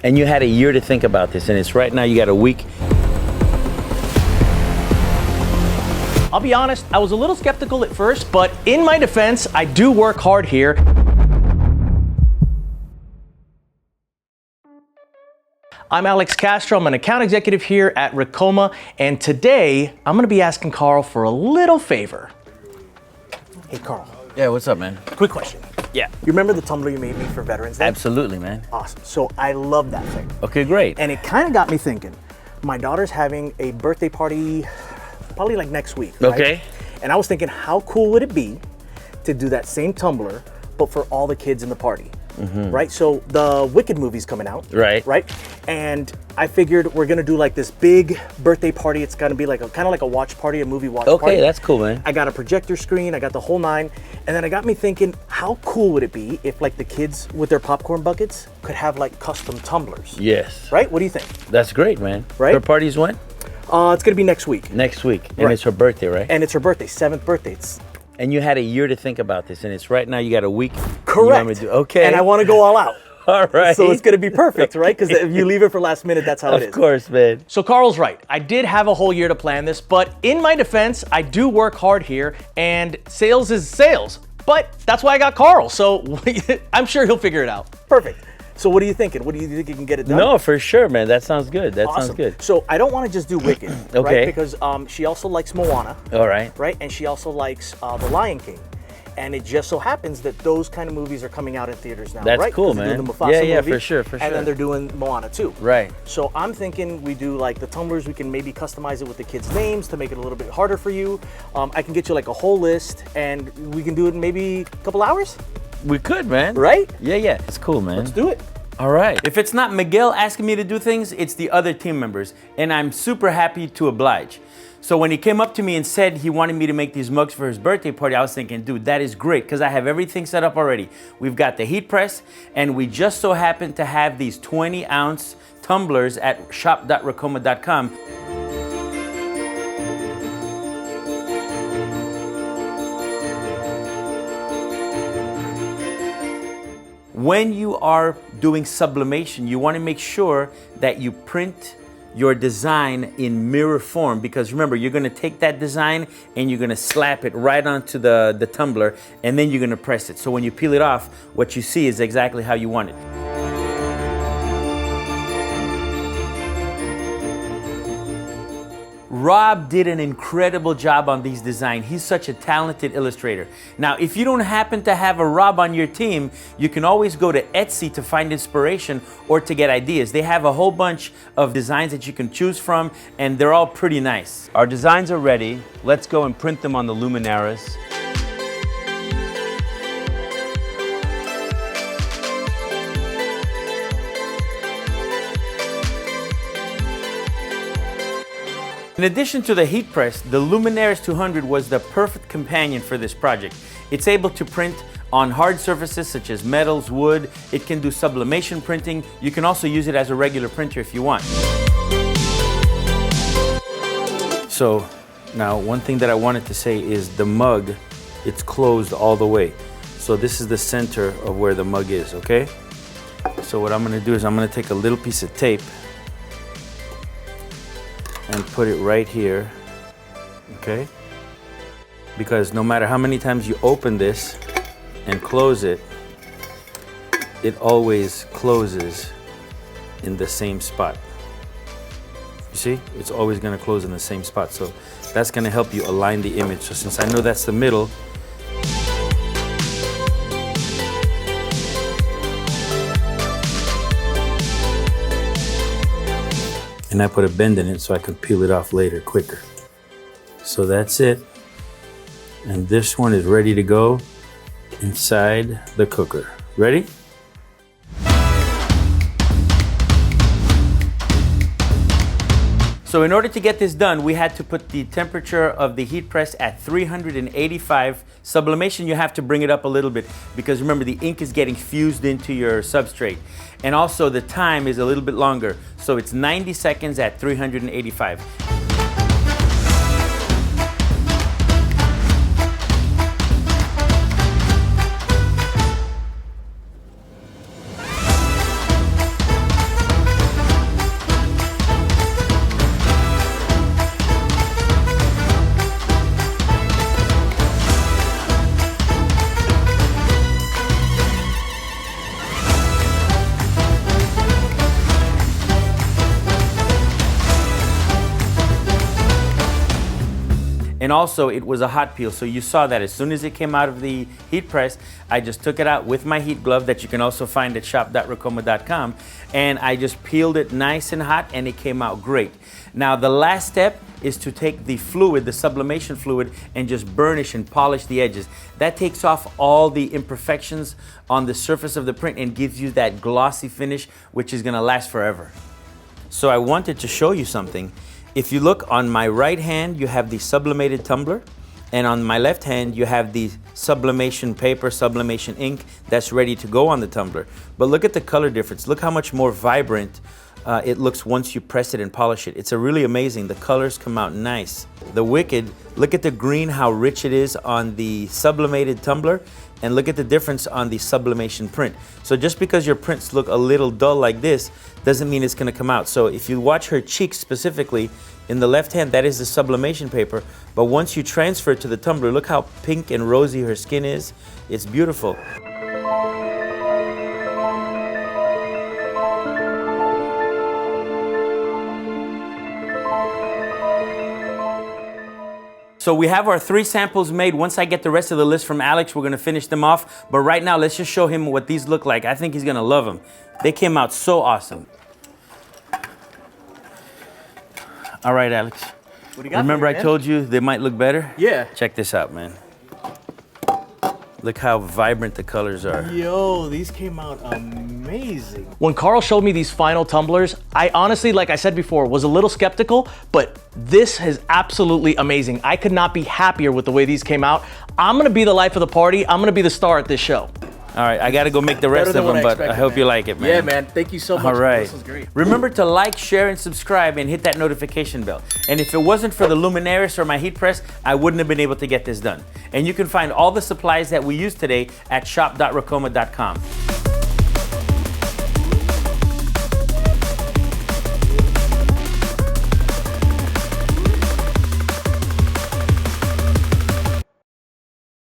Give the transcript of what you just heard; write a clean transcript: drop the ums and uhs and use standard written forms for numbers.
And you had a year to think about this, and it's right now you got a week. I'll be honest, I was a little skeptical at first, but in my defense, I do work hard here. I'm Alex Castro, I'm an account executive here at Ricoma, and today I'm gonna be asking Carl for a little favor. Hey Carl. Yeah, what's up, man? Quick question. Yeah. You remember the tumbler you made me for Veterans Day? Absolutely, man. Awesome. So I love that thing. Okay, great. And it kind of got me thinking. My daughter's having a birthday party probably like next week. Right? Okay. And I was thinking, how cool would it be to do that same tumbler, but for all the kids in the party? Right? So the Wicked movie's coming out. Right. Right? And I figured we're gonna do like this big birthday party. It's gonna be like a kind of like a watch party, a movie watch party. Okay, that's cool, man. I got a projector screen, I got the whole nine, and then it got me thinking, how cool would it be if like the kids with their popcorn buckets could have like custom tumblers? Yes. Right? What do you think? That's great, man. Right? Her party's when? It's gonna be next week. Next week. And Right. it's her birthday, right? And it's her birthday, 7th birthday. And you had a year to think about this, and it's right now you got a week. Correct. Okay. And I want to go all out. All right. So it's going to be perfect, right? Because if you leave it for last minute, that's how it is. Of course, man. So Carl's right. I did have a whole year to plan this, but in my defense, I do work hard here, and sales is sales. But that's why I got Carl. So I'm sure he'll figure it out. Perfect. So what are you thinking? What do you think you can get it done? No, for sure, man. That sounds good. That Awesome. sounds good. So I don't want to just do Wicked, Okay. right? Because she also likes Moana, All right. right? And she also likes The Lion King. And it just so happens that those kind of movies are coming out in theaters now, That's right? cool, 'Cause they're man. doing the Mufasa Yeah, movie, for sure. And then they're doing Moana too. Right. So I'm thinking we do like the tumblers, we can maybe customize it with the kids' names to make it a little bit harder for you. I can get you like a whole list and we can do it in maybe a couple hours, We could, man. right? Yeah. It's cool, man. Let's do it. All right. If it's not Miguel asking me to do things, it's the other team members, and I'm super happy to oblige. So when he came up to me and said he wanted me to make these mugs for his birthday party, I was thinking, dude, that is great, because I have everything set up already. We've got the heat press, and we just so happen to have these 20-ounce tumblers at shop.ricoma.com. When you are doing sublimation, you want to make sure that you print your design in mirror form, because remember, you're going to take that design and you're going to slap it right onto the tumbler, and then you're going to press it. So when you peel it off, what you see is exactly how you want it. Rob did an incredible job on these designs. He's such a talented illustrator. Now, if you don't happen to have a Rob on your team, you can always go to Etsy to find inspiration or to get ideas. They have a whole bunch of designs that you can choose from, and they're all pretty nice. Our designs are ready. Let's go and print them on the Luminaris. In addition to the heat press, the Luminaris 200 was the perfect companion for this project. It's able to print on hard surfaces such as metals, wood. It can do sublimation printing. You can also use it as a regular printer if you want. So now one thing that I wanted to say is the mug, it's closed all the way. So this is the center of where the mug is, okay? So what I'm gonna do is I'm gonna take a little piece of tape and put it right here, okay? Because no matter how many times you open this and close it, it always closes in the same spot. You see? It's always gonna close in the same spot. So that's gonna help you align the image. So since I know that's the middle, and I put a bend in it so I can peel it off later quicker. So that's it. And this one is ready to go inside the cooker. Ready? So in order to get this done, we had to put the temperature of the heat press at 385. Sublimation, you have to bring it up a little bit because remember, the ink is getting fused into your substrate. And also the time is a little bit longer. So it's 90 seconds at 385. And also it was a hot peel, so you saw that as soon as it came out of the heat press, I just took it out with my heat glove that you can also find at shop.ricoma.com, and I just peeled it nice and hot, and it came out great. Now the last step is to take the fluid, the sublimation fluid, and just burnish and polish the edges. That takes off all the imperfections on the surface of the print and gives you that glossy finish, which is gonna last forever. So I wanted to show you something. If you look on my right hand, you have the sublimated tumbler, and on my left hand, you have the sublimation paper, sublimation ink that's ready to go on the tumbler. But look at the color difference. Look how much more vibrant it looks once you press it and polish it. It's really amazing. The colors come out nice. The Wicked, look at the green, how rich it is on the sublimated tumbler, and look at the difference on the sublimation print. So just because your prints look a little dull like this, doesn't mean it's gonna come out. So if you watch her cheeks specifically, in the left hand, that is the sublimation paper, but once you transfer it to the tumbler, look how pink and rosy her skin is. It's beautiful. So we have our 3 samples made. Once I get the rest of the list from Alex, we're gonna finish them off. But right now, let's just show him what these look like. I think he's gonna love them. They came out so awesome. All right, Alex. What do you got? Remember I told you they might look better? Yeah. Check this out, man. Look how vibrant the colors are. Yo, these came out amazing. When Carl showed me these final tumblers, I honestly, like I said before, was a little skeptical, but this is absolutely amazing. I could not be happier with the way these came out. I'm gonna be the life of the party. I'm gonna be the star at this show. All right, I gotta go make the rest of them, but I hope you like it, man. Yeah, man, thank you so much. All right. This was great. Remember to like, share, and subscribe, and hit that notification bell. And if it wasn't for the Luminaris or my heat press, I wouldn't have been able to get this done. And you can find all the supplies that we used today at shop.ricoma.com.